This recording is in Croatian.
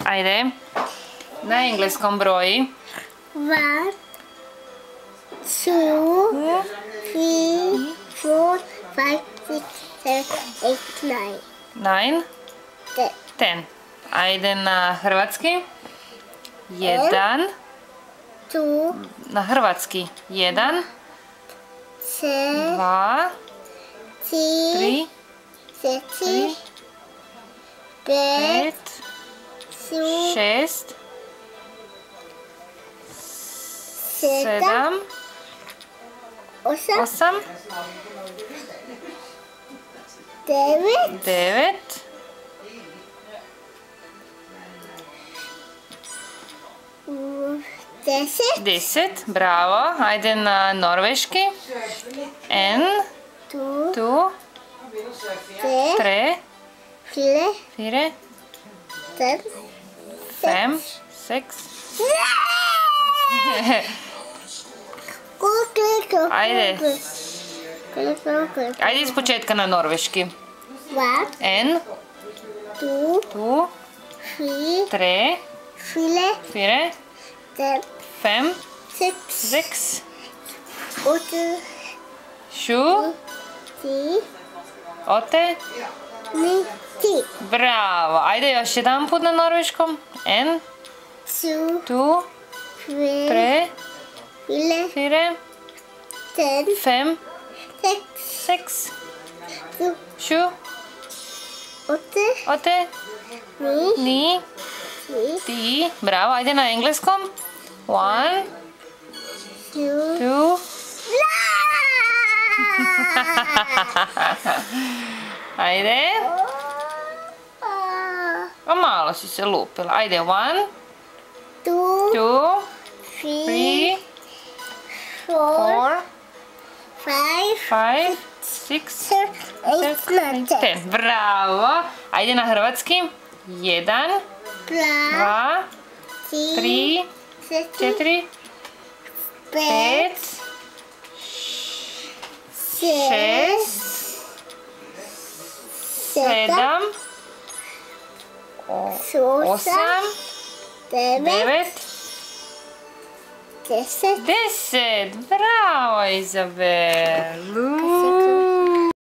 Ajde. Na engleskom broji. 1, 2, 3, 4, 5, 6, 7, 8, 9. 9. 10. Ajde na hrvatski. 1. 2, Na hrvatski. 1. 2, 2. 3, 3. 4, 5, 5. 6, 6. 7. 8, 8. 9, 9. 10, 10. Bravo. Ajde na norveški. En. 2, 2. 3, 3. 4, 4. 5, 5. 6. Ajde. Ajde iz početka na norveški. 1, En. 2, 2. 3, 3. 4, 4. 5, 5. 6, 6. 8, 7. 9, 8. 10. Bravo. Ajde još jedan put na norveškom. En. 2, 2. 3, 3. 4, 4. 5, 5. 6, 6. 7, 8. 8, 8. 9, 9. 10. 10. Bravo. Ajde na engleskom. 1. 2, 2. Ajde. A malo si se lupila. Ajde. 1. 2, 2. 3, 3. 4, 4. 5, 5. 6. 7, 8, 10. Bravo. Ajde na hrvatski. 1. 2. 3. 4. 5. 6. 7. 8. 9. 10. 10. Bravo, Izabelu.